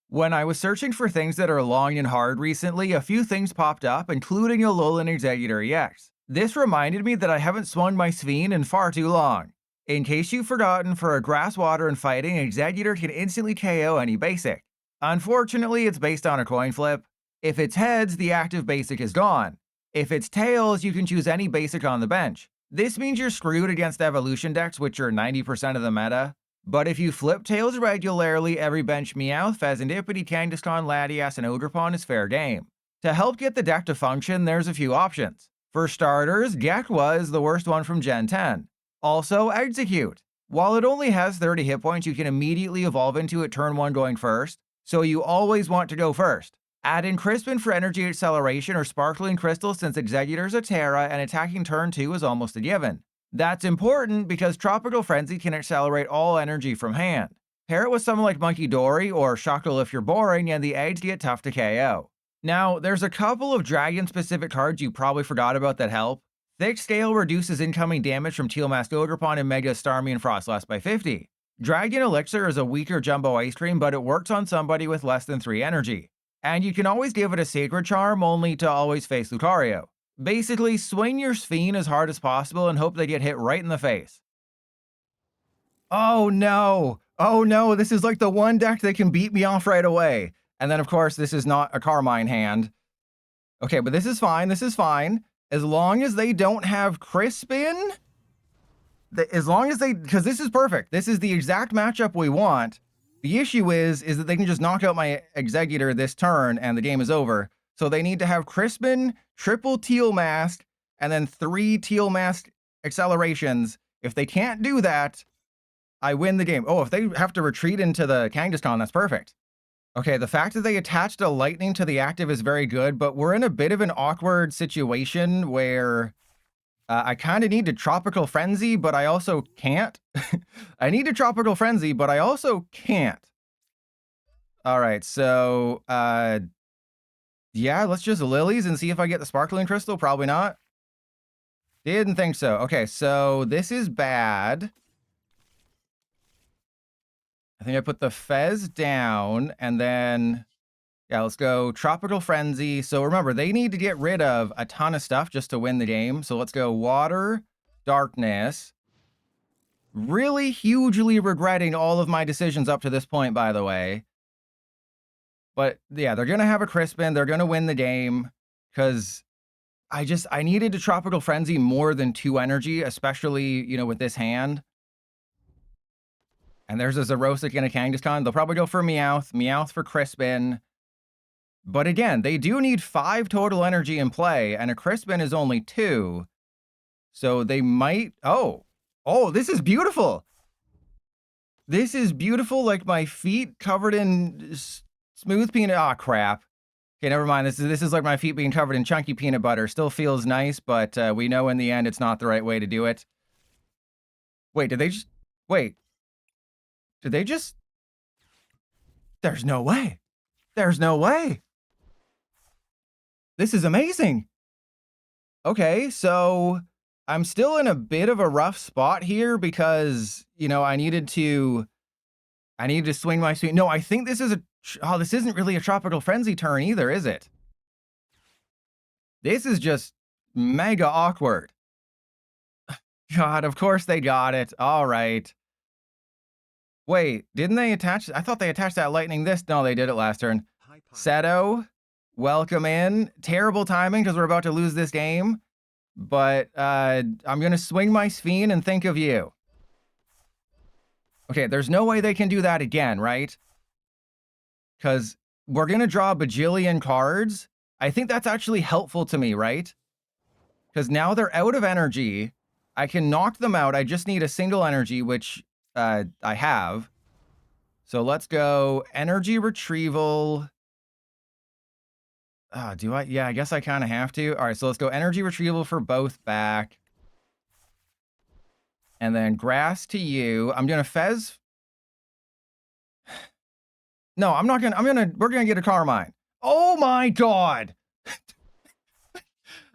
When I was searching for things that are long and hard recently, a few things popped up, including Alolan Exeggutor EX. This reminded me that I haven't swung my sphene in far too long. In case you've forgotten, for a grass, water, and fighting, Exeggutor can instantly KO any basic. Unfortunately, it's based on a coin flip. If it's heads, the active basic is gone. If it's tails, you can choose any basic on the bench. This means you're screwed against evolution decks, which are 90% of the meta. But if you flip tails regularly, every bench Meowth, Fezandipiti, Kangaskhan, Latias, and Ogerpon is fair game. To help get the deck to function, there's a few options. For starters, Gekwa is the worst one from Gen 10. Also, Exeggcute. While it only has 30 hit points, you can immediately evolve into it turn 1 going first, so you always want to go first. Add in Crispin for energy acceleration or Sparkling Crystal since Exeggutor's a Terra and attacking turn 2 is almost a given. That's important because Tropical Frenzy can accelerate all energy from hand. Pair it with someone like Munkidori or Shackle if you're boring, and the eggs get tough to KO. Now, there's a couple of dragon-specific cards you probably forgot about that help. Thick Scale reduces incoming damage from Teal Mask Ogerpon and Mega Starmie and Frostlass by 50. Dragon Elixir is a weaker Jumbo Ice Cream, but it works on somebody with less than 3 energy. And you can always give it a Sacred Charm, only to always face Lucario. Basically, swing your sphene as hard as possible and hope they get hit right in the face. Oh no! Oh no, this is like the one deck that can beat me off right away. And then of course, this is not a Carmine hand. Okay, but this is fine, this is fine. As long as they don't have Crispin, as long as they, because this is perfect. This is the exact matchup we want. The issue is that they can just knock out my Exeggutor this turn and the game is over. So they need to have Crispin, triple Teal Mask, and then 3 Teal Mask accelerations. If they can't do that, I win the game. Oh, if they have to retreat into the Kangaskhan, that's perfect. Okay, the fact that they attached a lightning to the active is very good, but we're in a bit of an awkward situation where I kind of need to Tropical Frenzy, but I also can't. I need to Tropical Frenzy, but I also can't. All right, so yeah, let's just Lilies and see if I get the Sparkling Crystal. Probably not. Didn't think so. Okay, so this is bad. I think I put the Fez down, and then, yeah, let's go Tropical Frenzy. So remember, they need to get rid of a ton of stuff just to win the game. So let's go Water, Darkness. Really hugely regretting all of my decisions up to this point, by the way. But yeah, they're going to have a Crispin. They're going to win the game because I needed to Tropical Frenzy more than 2 energy, especially, you know, with this hand. And there's a Xerosic and a Kangaskhan. They'll probably go for Meowth. Meowth for Crispin. But again, they do need 5 total energy in play, and a Crispin is only 2. So they might... Oh, this is beautiful. This is beautiful, like my feet covered in smooth peanut... Ah, crap. Okay, never mind. This is like my feet being covered in chunky peanut butter. Still feels nice, but we know in the end it's not the right way to do it. Wait, did they just... Wait. Did they just... There's no way. There's no way. This is amazing. Okay, so I'm still in a bit of a rough spot here because, you know, I needed to swing my sphene. No, I think this is a... Oh, this isn't really a Tropical Frenzy turn either, is it? This is just mega awkward. God, of course they got it. All right. Wait, didn't they attach? I thought they attached that lightning this. No, they did it last turn. Seto, welcome in. Terrible timing because we're about to lose this game. But I'm going to swing my sphene and think of you. Okay, there's no way they can do that again, right? Because we're going to draw a bajillion cards. I think that's actually helpful to me, right? Because now they're out of energy. I can knock them out. I just need a single energy, which... I have. So let's go Energy Retrieval. Do I? Yeah, I guess I kind of have to. All right, so let's go Energy Retrieval for both back. And then Grass to you. I'm going to Fez. No, I'm not going to. We're going to get a Carmine. Oh my God.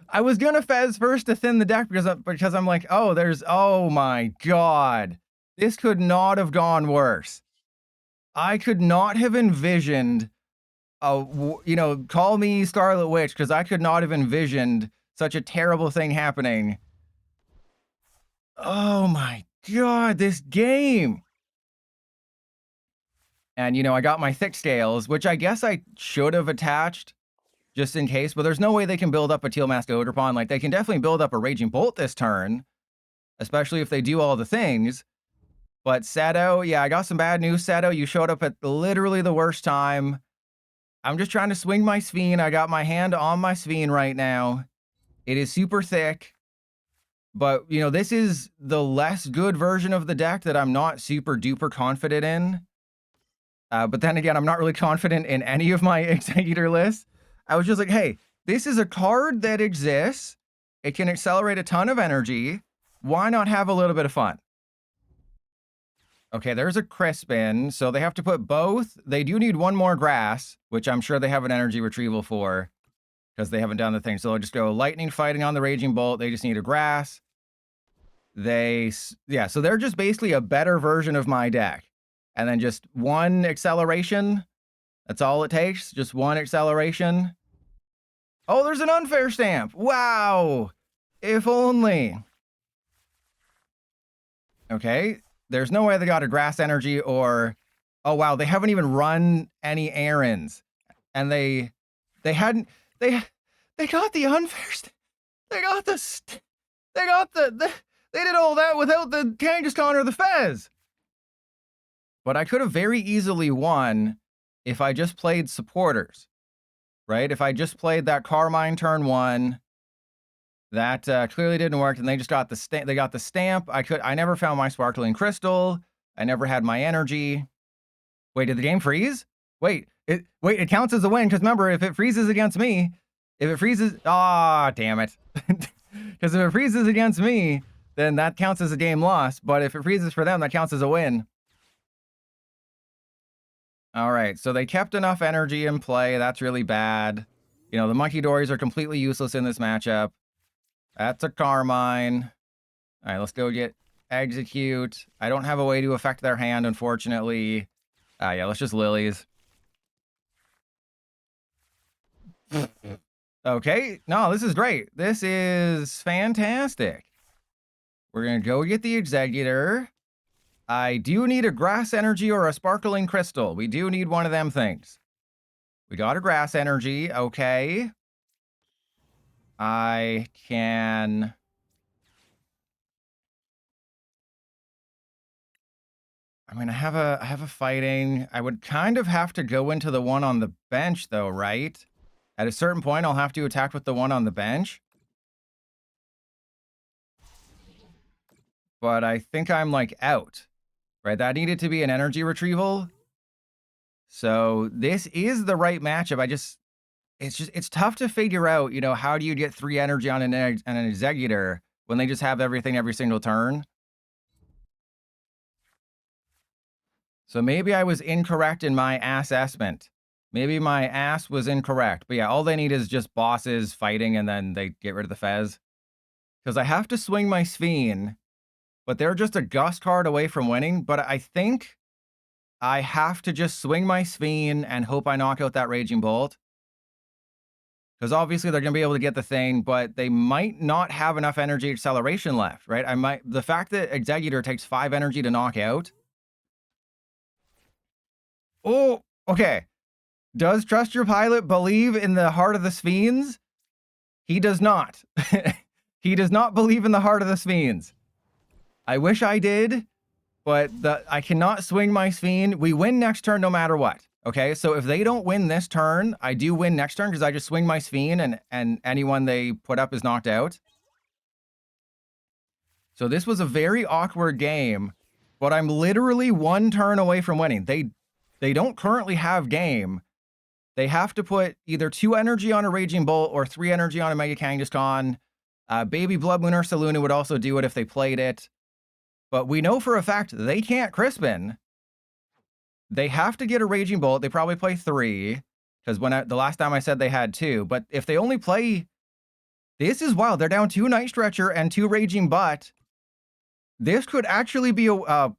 I was going to Fez first to thin the deck because I'm like, oh my God. This could not have gone worse. I could not have envisioned, you know, call me Scarlet Witch, because I could not have envisioned such a terrible thing happening. Oh my god, this game! And, you know, I got my thick scales, which I guess I should have attached just in case, but there's no way they can build up a Teal Mask Oderpon. Like, they can definitely build up a Raging Bolt this turn, especially if they do all the things. But Seto, yeah, I got some bad news, Seto. You showed up at literally the worst time. I'm just trying to swing my sphene. I got my hand on my sphene right now. It is super thick. But, you know, this is the less good version of the deck that I'm not super duper confident in. But then again, I'm not really confident in any of my Exeggutor lists. I was just like, hey, this is a card that exists. It can accelerate a ton of energy. Why not have a little bit of fun? Okay, there's a Crispin, so they have to put both. They do need one more grass, which I'm sure they have an energy retrieval for, because they haven't done the thing. So they'll just go lightning fighting on the Raging Bolt. They just need a grass. Yeah, so they're just basically a better version of my deck. And then just one acceleration. That's all it takes. Just one acceleration. Oh, there's an unfair stamp. Wow. If only. Okay. There's no way they got a grass energy or... Oh, wow. They haven't even run any errands. And they hadn't... They got the unfair stamp. They did all that without the Kangaskhan or the Fez. But I could have very easily won if I just played supporters, right? If I just played that Carmine turn 1, that clearly didn't work, and they just got the they got the stamp. I never found my Sparkling Crystal. I never had my energy. Wait, did the game freeze? Wait, it counts as a win, because remember, if it freezes against me, damn it. Because if it freezes against me, then that counts as a game lost. But if it freezes for them, that counts as a win. All right, so they kept enough energy in play. That's really bad. You know, the Munkidoris are completely useless in this matchup. That's a Carmine. All right, let's go get Exeggcute. I don't have a way to affect their hand, unfortunately. Yeah, let's just Lillies. Okay, no, this is great. This is fantastic. We're going to go get the Exeggutor. I do need a grass energy or a sparkling crystal. We do need one of them things. We got a grass energy. Okay. I mean, I have a fighting. I would kind of have to go into the one on the bench, though, right? At a certain point, I'll have to attack with the one on the bench. But I think I'm, like, out. Right, that needed to be an energy retrieval. So this is the right matchup. It's tough to figure out, you know, how do you get 3 energy on an Exeggutor when they just have everything every single turn? So maybe I was incorrect in my assessment. Maybe my ass was incorrect. But yeah, all they need is just bosses fighting and then they get rid of the Fez. Because I have to swing my sphene. But they're just a Gust card away from winning. But I think I have to just swing my sphene and hope I knock out that Raging Bolt. Because obviously they're going to be able to get the thing, but they might not have enough energy acceleration left, right? The fact that Exeggutor takes 5 energy to knock out. Oh, okay. Does Trust Your Pilot believe in the heart of the Sphenes? He does not. He does not believe in the heart of the Sphenes. I wish I did, but I cannot swing my sphene. We win next turn no matter what. Okay, so if they don't win this turn, I do win next turn because I just swing my sphene and anyone they put up is knocked out. So this was a very awkward game, but I'm literally 1 turn away from winning. They don't currently have game. They have to put either 2 energy on a Raging Bolt or 3 energy on a Mega Kangaskhan. Baby Blood Moon or Saluna would also do it if they played it. But we know for a fact they can't Crispin. They have to get a Raging Bolt. They probably play 3. Because the last time I said they had 2. But if they only play... This is wild. They're down 2 Night Stretcher and 2 Raging Butt. This could actually be a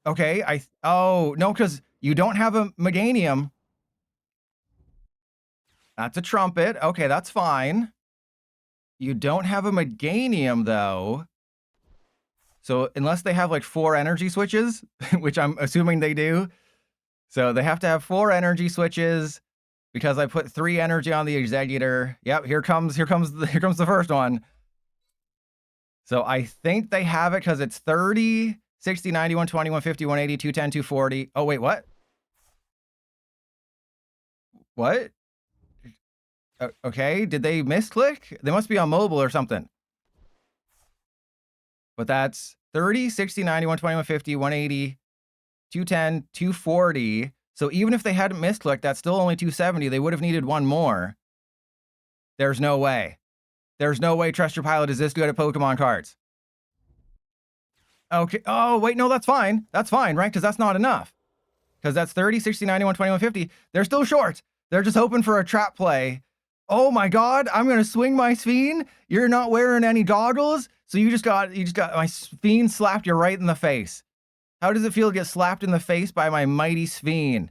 Okay, oh, no, because you don't have a Meganium. That's a Trumpet. Okay, that's fine. You don't have a Meganium, though. So unless they have like 4 energy switches, which I'm assuming they do. So they have to have 4 energy switches because I put 3 energy on the Exeggutor. Yep, here comes the first one. So I think they have it because it's 30, 60, 90, 120, 150, 180, 210, 240. Oh, wait, what? What? Okay, did they misclick? They must be on mobile or something. But that's 30, 60, 90, 120, 150, 180, 210, 240. So even if they hadn't misclicked, that's still only 270. They would have needed one more. There's no way. There's no way Trust Your Pilot is this good at Pokemon cards. Okay. Oh, wait, no, that's fine. That's fine, right? Because that's not enough. Because that's 30, 60, 90, 120, 150. They're still short. They're just hoping for a trap play. Oh my God, I'm going to swing my sphene. You're not wearing any goggles. So you just got my sphene slapped you right in the face. How does it feel to get slapped in the face by my mighty sphene?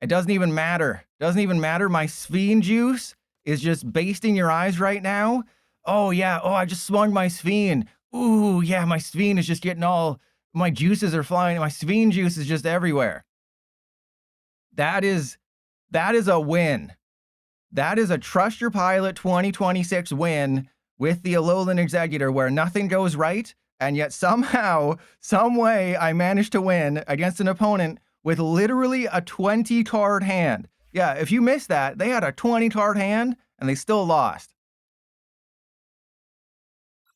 It doesn't even matter. Doesn't even matter. My sphene juice is just basting your eyes right now. Oh yeah. Oh, I just swung my sphene. Ooh, yeah, my sphene is just getting all, my juices are flying. My sphene juice is just everywhere. That is a win. That is a Trust Your Pilot 2026 win with the Alolan Exeggutor where nothing goes right, and yet somehow, some way, I managed to win against an opponent with literally a 20-card hand. Yeah, if you missed that, they had a 20-card hand, and they still lost.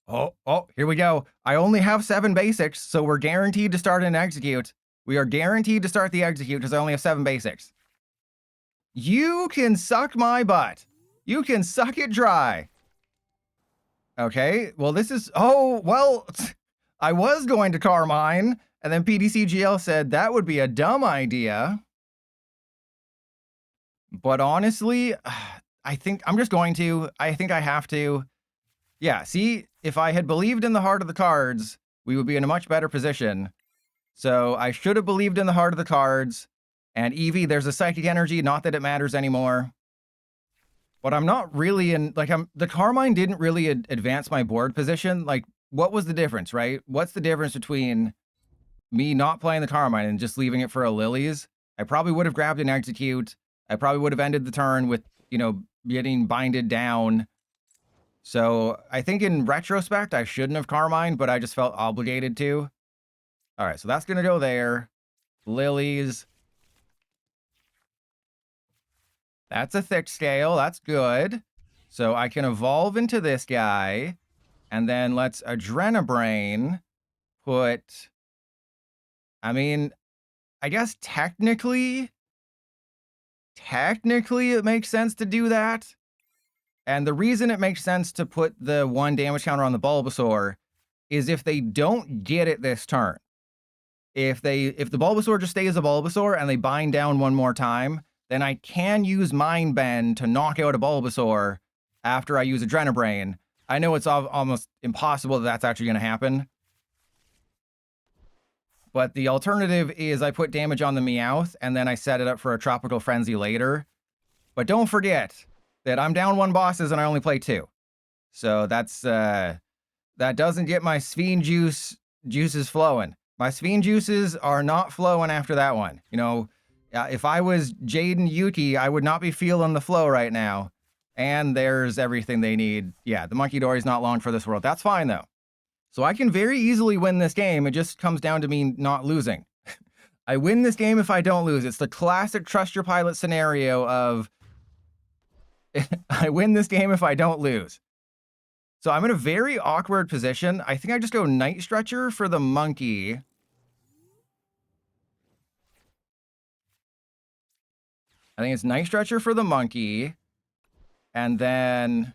Oh, here we go. I only have 7 basics, so we're guaranteed to start an Exeggcute. We are guaranteed to start the Exeggcute because I only have 7 basics. You can suck my butt. You can suck it dry. Okay, well, this is... Oh, well, I was going to Carmine, and then PDCGL said that would be a dumb idea. But honestly, I think I'm just going to. I think I have to. Yeah, see, if I had believed in the heart of the cards, we would be in a much better position. So I should have believed in the heart of the cards. And Eevee, there's a psychic energy, not that it matters anymore. But I'm not really in, like, the Carmine didn't really advance my board position. Like, what was the difference, right? What's the difference between me not playing the Carmine and just leaving it for a Lillie's? I probably would have grabbed an Exeggcute. I probably would have ended the turn with, you know, getting binded down. So I think in retrospect, I shouldn't have Carmine, but I just felt obligated to. All right, so that's going to go there. Lillie's. That's a thick scale. That's good. So I can evolve into this guy. And then let's Adrenabrain put... I mean, I guess technically it makes sense to do that. And the reason it makes sense to put the 1 damage counter on the Bulbasaur is if they don't get it this turn. If the Bulbasaur just stays a Bulbasaur and they bind down 1 more time, then I can use Mind Bend to knock out a Bulbasaur after I use Adrenabrain. I know it's almost impossible that that's actually going to happen. But the alternative is I put damage on the Meowth, and then I set it up for a Tropical Frenzy later. But don't forget that I'm down 1 bosses and I only play 2. So that's that doesn't get my sphene juices flowing. My sphene juices are not flowing after that one. You know, if I was Jaden Yuki, I would not be feeling the flow right now. And there's everything they need. Yeah, the Munkidori is not long for this world. That's fine, though. So I can very easily win this game. It just comes down to me not losing. I win this game if I don't lose. It's the classic Trust Your Pilot scenario of I win this game if I don't lose. So I'm in a very awkward position. I think I just go Night Stretcher for the monkey. I think it's Night Stretcher for the monkey. And then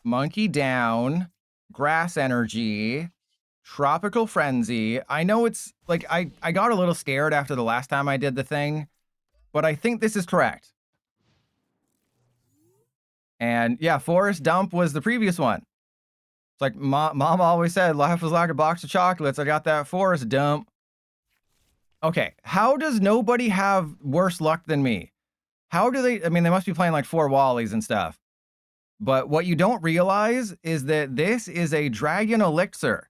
monkey down, grass energy, tropical frenzy. I know it's like I got a little scared after the last time I did the thing, but I think this is correct. And yeah, forest dump was the previous one. It's like mom always said, life was like a box of chocolates. I got that forest dump. Okay, how does nobody have worse luck than me? How do they, I mean, they must be playing like 4 Wallies and stuff. But what you don't realize is that this is a Dragon Elixir.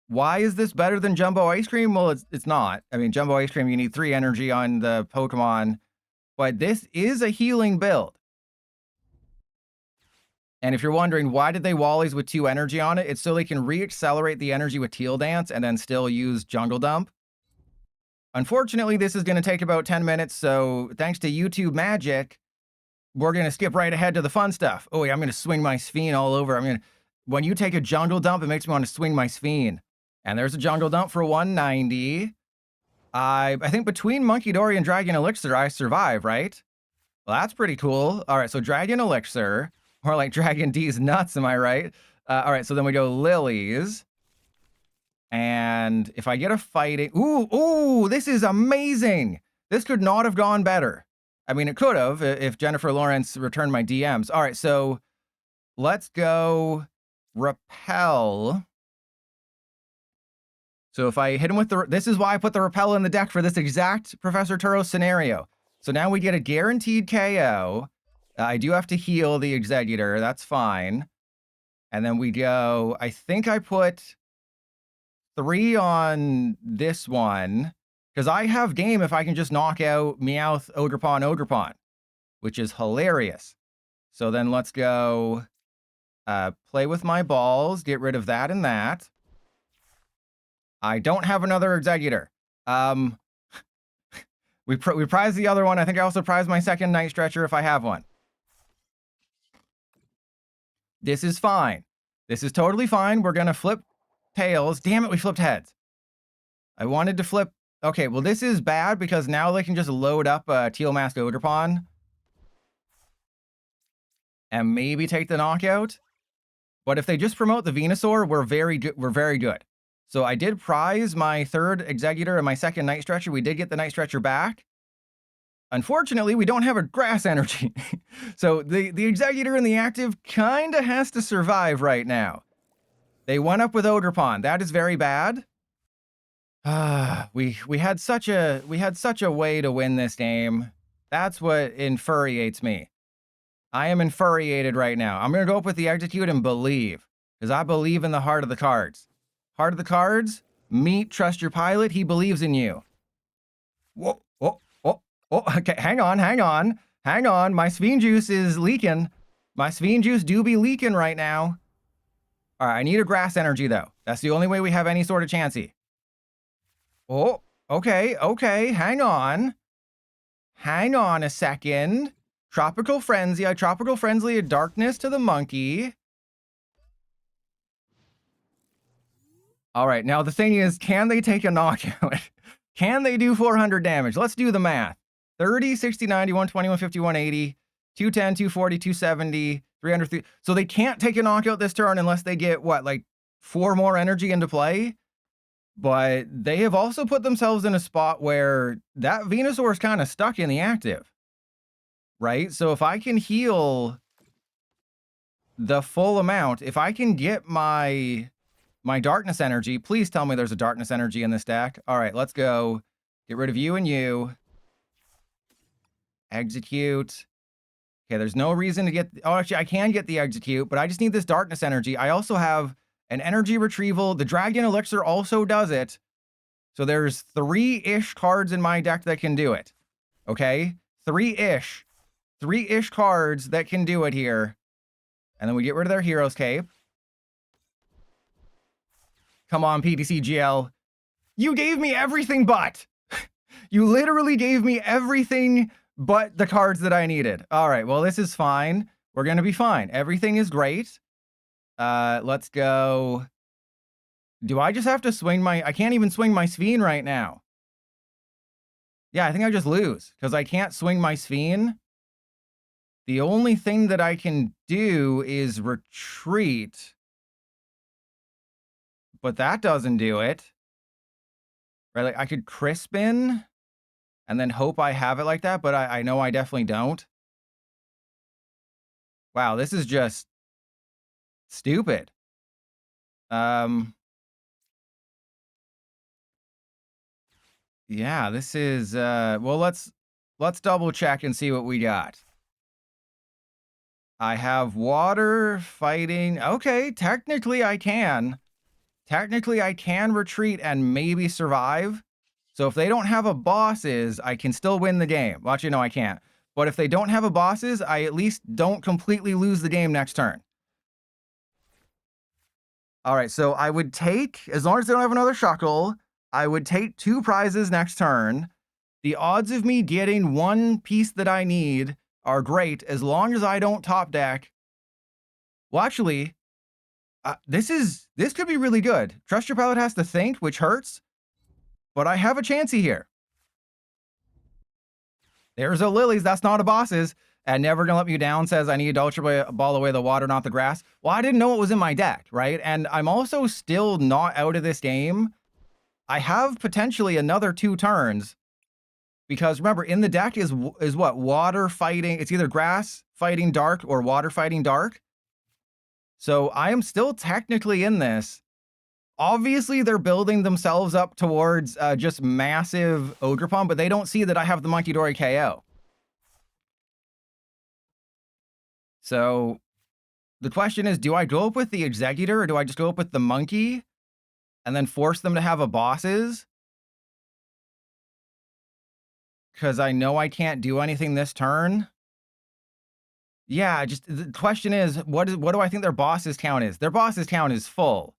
Why is this better than Jumbo Ice Cream? Well, it's not. I mean, Jumbo Ice Cream, you need 3 energy on the Pokemon, but this is a healing build. And if you're wondering, why did they Wallies with 2 energy on it? It's so they can re-accelerate the energy with Teal Dance and then still use Jungle Dump. Unfortunately, this is going to take about 10 minutes, so thanks to YouTube magic, we're going to skip right ahead to the fun stuff. Oh, yeah, I'm going to swing my sphene all over. When you take a Jungle Dump, it makes me want to swing my sphene. And there's a Jungle Dump for 190. I think between Munkidori and Dragon Elixir, I survive, right? Well, that's pretty cool. All right, so Dragon Elixir, or like Dragon D's nuts, am I right? All right, so then we go Lilies. And if I get a fighting... Ooh, this is amazing! This could not have gone better. I mean, it could have if Jennifer Lawrence returned my DMs. All right, so let's go Repel. So if I hit him with the... This is why I put the Repel in the deck for this exact Professor Turo scenario. So now we get a guaranteed KO. I do have to heal the Exeggutor. That's fine. And then we go... I think I put 3 on this one, because I have game if I can just knock out Meowth, Ogerpon, which is hilarious. So then let's go play with my balls, get rid of that and that. I don't have another Exeggutor. We prize the other one. I think I also prize my second Night Stretcher if I have one. This is fine. This is totally fine. We're going to flip tails. Damn it, we flipped heads. I wanted to flip... Okay, well, this is bad because now they can just load up Teal Mask Ogerpon and maybe take the knockout. But if they just promote the Venusaur, we're very good. So I did prize my third Exeggutor and my second Night Stretcher. We did get the Night Stretcher back. Unfortunately, we don't have a grass energy. So the Exeggutor in the active kind of has to survive right now. They went up with Ogerpon. That is very bad. We had such a way to win this game. That's what infuriates me. I am infuriated right now. I'm going to go up with the Exeggcute and believe, because I believe in the heart of the cards. Heart of the cards, meet, trust your pilot. He believes in you. Whoa, okay, hang on. My sphene juice is leaking. My sphene juice do be leaking right now. All right, I need a grass energy, though. That's the only way we have any sort of chancey. Oh, okay, hang on. Hang on a second. Tropical Frenzy, I Tropical Frenzy a Darkness to the monkey. All right, now the thing is, can they take a knockout? Can they do 400 damage? Let's do the math. 30, 60, 90, 120, 150, 180, 210, 240, 270, 303. So they can't take a knockout this turn unless they get, what, like 4 more energy into play? But they have also put themselves in a spot where that Venusaur is kind of stuck in the active. Right? So if I can heal the full amount, if I can get my darkness energy, please tell me there's a darkness energy in this deck. All right, let's go. Get rid of you and you. Exeggcute. Okay, there's no reason to get... Oh, actually, I can get the Exeggcute, but I just need this darkness energy. I also have an energy retrieval. The Dragon Elixir also does it. So there's 3-ish cards in my deck that can do it. Okay? 3-ish. 3-ish cards that can do it here. And then we get rid of their Hero's Cape. Come on, PTCGL. You gave me everything but. You literally gave me everything but the cards that I needed. All right, well, this is fine. We're going to be fine. Everything is great. Let's go. Do I just have to swing my... I can't even swing my sphene right now. Yeah, I think I just lose because I can't swing my sphene. The only thing that I can do is retreat. But that doesn't do it. Right? Like I could Crispin and then hope I have it like that, but I know I definitely don't. Wow, this is just stupid. Yeah, this is, well, let's double check and see what we got. I have water fighting. Okay, technically I can. Technically I can retreat and maybe survive. So if they don't have a bosses, I can still win the game. Well, actually, no, I can't. But if they don't have a bosses, I at least don't completely lose the game next turn. All right, so I would take, as long as they don't have another Shuckle, I would take 2 prizes next turn. The odds of me getting 1 piece that I need are great as long as I don't top deck. Well, actually, this could be really good. Trust your pilot has to think, which hurts, but I have a chancey here. There's a Lillie's, that's not a boss's, and Never Gonna Let Me Down says I need to Ultra Ball away the water, not the grass. Well, I didn't know what was in my deck, right? And I'm also still not out of this game. I have potentially another 2 turns. Because remember, in the deck is what? Water fighting, it's either grass fighting dark or water fighting dark. So I am still technically in this. Obviously, they're building themselves up towards just massive Ogerpon, but they don't see that I have the Munkidori KO. So the question is, do I go up with the Exeggutor or do I just go up with the Monkey and then force them to have a bosses? Because I know I can't do anything this turn. Yeah, just the question is, what do I think their boss's count is? Their boss's count is full.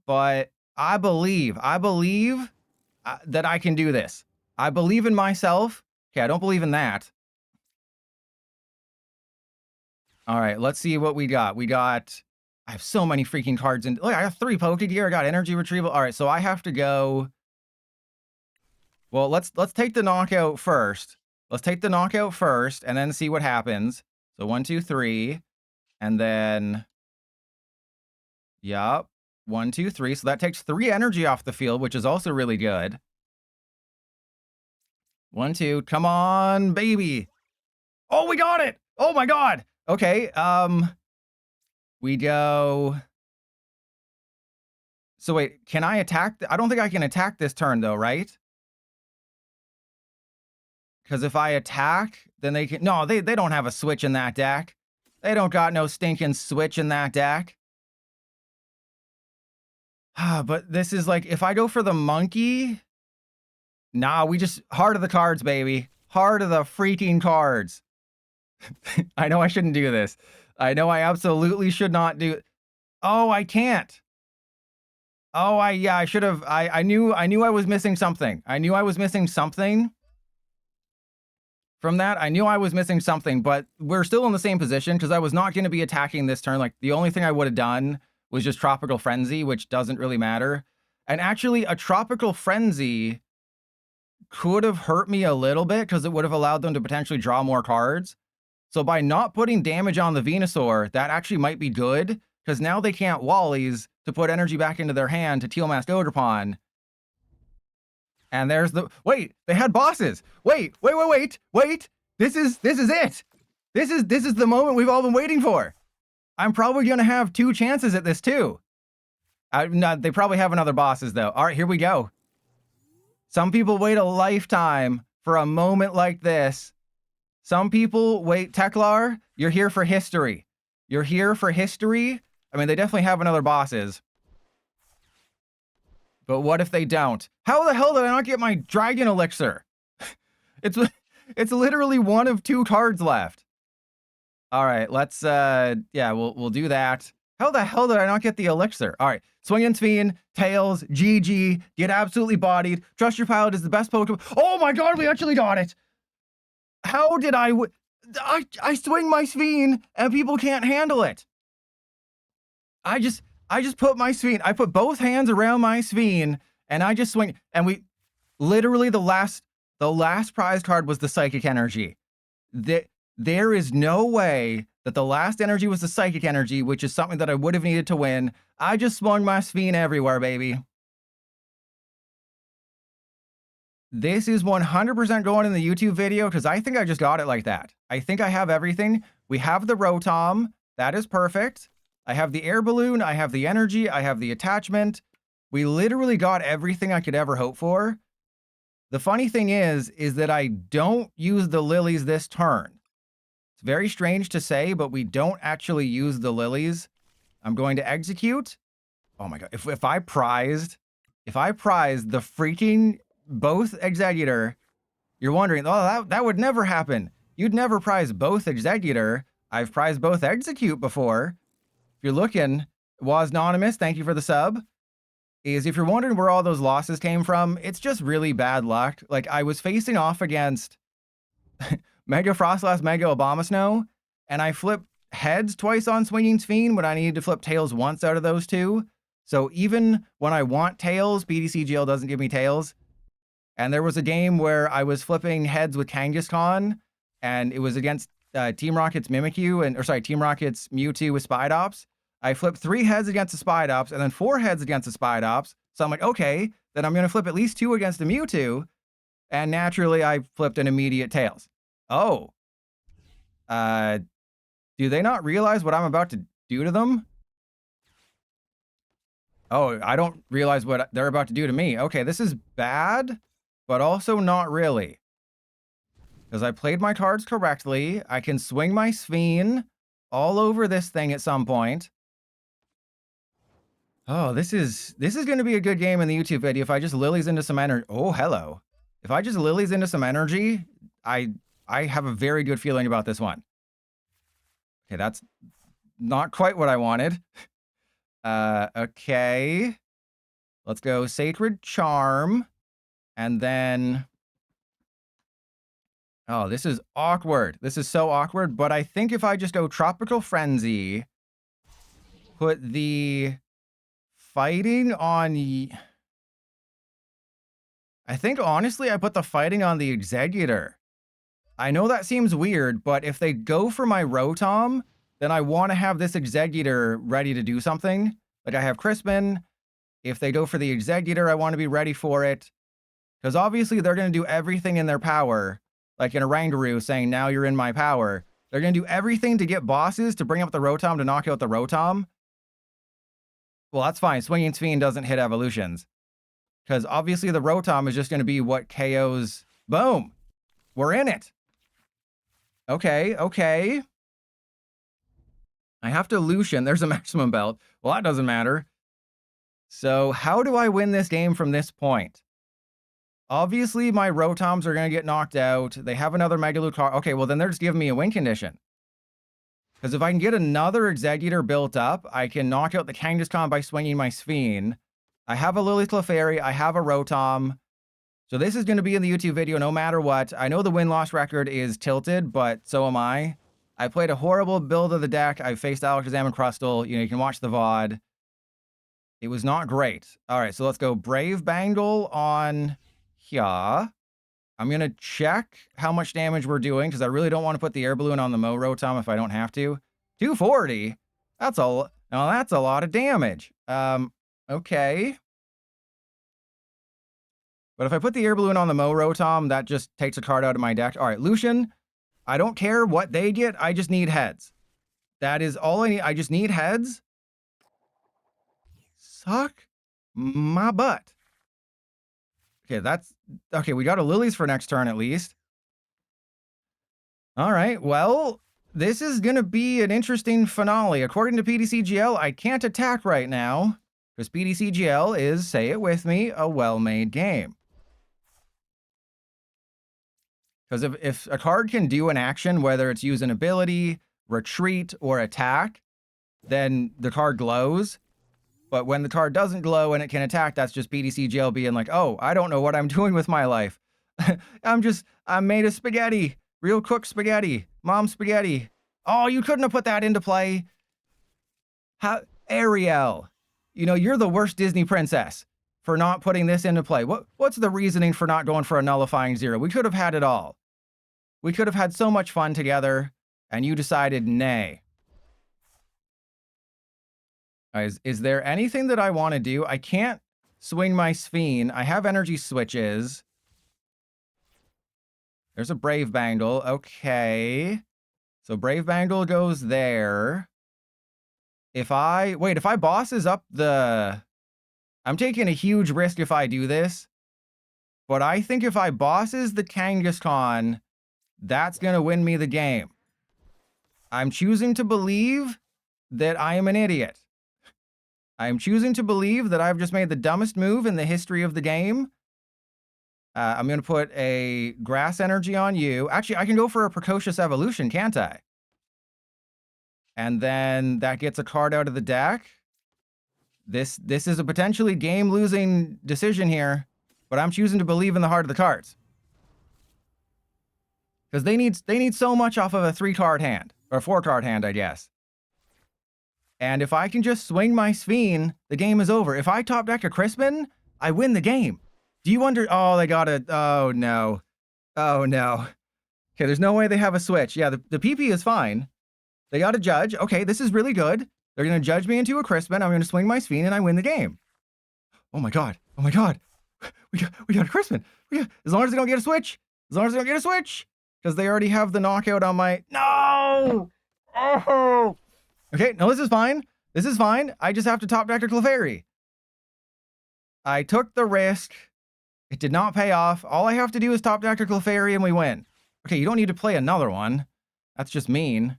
But I believe that I can do this. I believe in myself. Okay, I don't believe in that. All right, let's see what we got. I have so many freaking cards in. Look, I have 3 Pokégear. I got Energy Retrieval. All right, so I have to go. Well, let's take the knockout first. Let's take the knockout first and then see what happens. So 1, 2, 3. And then, yup. 1, 2, 3. So that takes 3 energy off the field, which is also really good. 1, 2. Come on, baby. Oh, we got it. Oh my God. Okay. We go. So wait, can I attack? I don't think I can attack this turn though, right? Because if I attack, then they can. No, they don't have a switch in that deck. They don't got no stinking switch in that deck. But this is like, if I go for the monkey, nah, we just, heart of the cards, baby. Heart of the freaking cards. I know I shouldn't do this. I know I absolutely should not do. Oh, I can't. Oh, I should have. I knew I was missing something. I knew I was missing something. From that, I knew I was missing something, but we're still in the same position because I was not going to be attacking this turn. Like, the only thing I would have done was just Tropical Frenzy, which doesn't really matter. And actually, a Tropical Frenzy could have hurt me a little bit because it would have allowed them to potentially draw more cards. So by not putting damage on the Venusaur, that actually might be good because now they can't Wallies to put energy back into their hand to Teal Mask Ogerpon. And there's the, wait, they had bosses. Wait. This is it. This is the moment we've all been waiting for. I'm probably going to have 2 chances at this too. No, they probably have another bosses though. All right, here we go. Some people wait a lifetime for a moment like this. Some people wait, Teklar, you're here for history. You're here for history. I mean, they definitely have another bosses. But what if they don't? How the hell did I not get my Dragon Elixir? It's literally 1 of 2 cards left. All right, let's yeah, we'll do that. How the hell did I not get the elixir? All right, Swing and Sphene, Tails, GG, get absolutely bodied. Trust your pilot is the best Pokemon. Oh my God, we actually got it. How did I swing my Sphene and people can't handle it. I just put my Sphene, I put both hands around my Sphene and I just swing, and we literally the last prize card was the Psychic Energy. There is no way that the last energy was the Psychic Energy, which is something that I would have needed to win. I just swung my Sphene everywhere, baby. This is 100% going in the YouTube video because I think I just got it like that. I think I have everything. We have the Rotom. That is perfect. I have the air balloon. I have the energy. I have the attachment. We literally got everything I could ever hope for. The funny thing is that I don't use the lilies this turn. It's very strange to say, but we don't actually use the lilies. I'm going to execute. Oh my god, if I prized the freaking both Exeggutor, you're wondering, oh, that would never happen. You'd never prize both Exeggutor. I've prized both Execute before. If you're looking, Was Anonymous, thank you for the sub. If you're wondering where all those losses came from, it's just really bad luck. Like, I was facing off against Mega Frostlass, Mega Abomasnow, and I flipped heads twice on Swinging Sphene when I needed to flip tails once out of those two. So even when I want tails, PDCGL doesn't give me tails. And there was a game where I was flipping heads with Kangaskhan, and it was against Team Rocket's Mimikyu, Team Rocket's Mewtwo with Spidops. I flipped 3 heads against the Spidops, and then 4 heads against the Spidops. So I'm like, okay, then I'm going to flip at least 2 against the Mewtwo. And naturally, I flipped an immediate tails. Oh. Do they not realize what I'm about to do to them? Oh, I don't realize what they're about to do to me. Okay, this is bad, but also not really. Because I played my cards correctly. I can swing my Sphene all over this thing at some point. Oh, this is going to be a good game in the YouTube video. If I just lilies into some energy. Oh, hello. If I just lilies into some energy, I have a very good feeling about this one. Okay, that's not quite what I wanted. Okay. Let's go Sacred Charm. And then... Oh, this is awkward. This is so awkward. But I think if I just go Tropical Frenzy, put the fighting on... I think, honestly, I put the fighting on the Exeggutor. I know that seems weird, but if they go for my Rotom, then I want to have this Exeggutor ready to do something. Like, I have Crispin. If they go for the Exeggutor, I want to be ready for it. Because obviously, they're going to do everything in their power. Like in a Rangaroo saying, now you're in my power. They're going to do everything to get bosses to bring up the Rotom to knock out the Rotom. Well, that's fine. Swinging Sphene doesn't hit evolutions. Because obviously the Rotom is just going to be what KOs. Boom! We're in it! Okay, okay. I have to Lucian. There's a maximum belt. Well, that doesn't matter. So how do I win this game from this point? Obviously, my Rotoms are going to get knocked out. They have another Mega Lucario. Okay, well, then they're just giving me a win condition. Because if I can get another Exeggutor built up, I can knock out the Kangaskhan by swinging my Sphene. I have a Lily Clefairy. I have a Rotom. So this is going to be in the YouTube video no matter what. I know the win-loss record is tilted, but so am I. I played a horrible build of the deck. I faced Alakazam and Crustle. You know, you can watch the VOD. It was not great. All right, so let's go Brave Bangle on... Yeah, I'm going to check how much damage we're doing because I really don't want to put the air balloon on the Mo Rotom if I don't have to. 240? That's a lot of damage. Okay. But if I put the air balloon on the Mo Rotom, that just takes a card out of my deck. All right, Lucian, I don't care what they get. I just need heads. That is all I need. I just need heads. Suck my butt. Okay, we got a Lilies for next turn at least. All right, well, this is going to be an interesting finale. According to PDCGL, I can't attack right now because PDCGL is, say it with me, a well-made game. Because if a card can do an action, whether it's use an ability, retreat, or attack, then the card glows. But when the card doesn't glow and it can attack, that's just PDCGL being like, oh, I don't know what I'm doing with my life. I'm made of spaghetti. Real cooked spaghetti. Mom spaghetti. Oh, you couldn't have put that into play. Ariel, you know, you're the worst Disney princess for not putting this into play. What's the reasoning for not going for a nullifying 0? We could have had it all. We could have had so much fun together, and you decided nay. Is there anything that I want to do? I can't swing my Sphene. I have energy switches. There's a Brave Bangle. Okay. So Brave Bangle goes there. If I bosses up the I'm taking a huge risk if I do this, but I think if I bosses the Kangaskhan, that's going to win me the game. I'm choosing to believe that I am an idiot. I'm choosing to believe that I've just made the dumbest move in the history of the game. I'm going to put a Grass Energy on you. Actually, I can go for a Precocious Evolution, can't I? And then that gets a card out of the deck. This is a potentially game-losing decision here, but I'm choosing to believe in the heart of the cards. Because they need so much off of a 3-card hand, or a 4-card hand, I guess. And if I can just swing my sphene, the game is over. If I top deck a Crispin, I win the game. Do you wonder? Oh, they got it. Oh, no. Oh, no. Okay, there's no way they have a switch. Yeah, the PP is fine. They got a judge. Okay, this is really good. They're going to judge me into a Crispin. I'm going to swing my sphene, and I win the game. Oh, my God. Oh, my God. We got a Crispin. As long as they don't get a switch. As long as they don't get a switch. Because they already have the knockout on my... No! Oh! Okay, no, this is fine. This is fine. I just have to top deck a Clefairy. I took the risk. It did not pay off. All I have to do is top deck a Clefairy and we win. Okay, you don't need to play another one. That's just mean.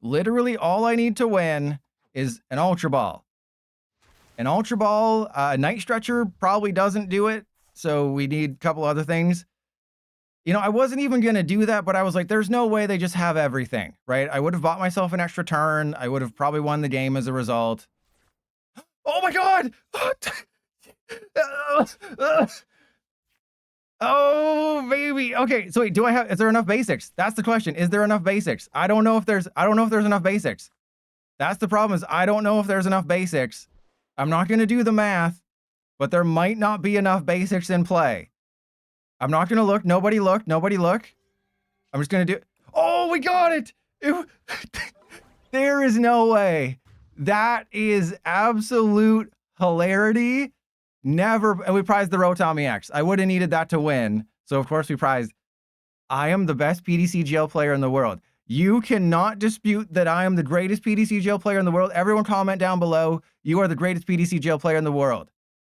Literally, all I need to win is an Ultra Ball. An Ultra Ball, Night Stretcher probably doesn't do it, so we need a couple other things. You know, I wasn't even going to do that, but I was like, there's no way they just have everything, right? I would have bought myself an extra turn. I would have probably won the game as a result. Oh my God! Oh, baby. Okay, so wait, is there enough basics? That's the question. Is there enough basics? I don't know if there's enough basics. That's the problem, is I don't know if there's enough basics. I'm not going to do the math, but there might not be enough basics in play. I'm not going to look. Nobody look. Nobody look. I'm just going to do... Oh, we got it! There is no way. That is absolute hilarity. Never... And we prized the Rotami X. I would have needed that to win. So, of course, we prized... I am the best PDCGL player in the world. You cannot dispute that I am the greatest PDCGL player in the world. Everyone comment down below. You are the greatest PDCGL player in the world.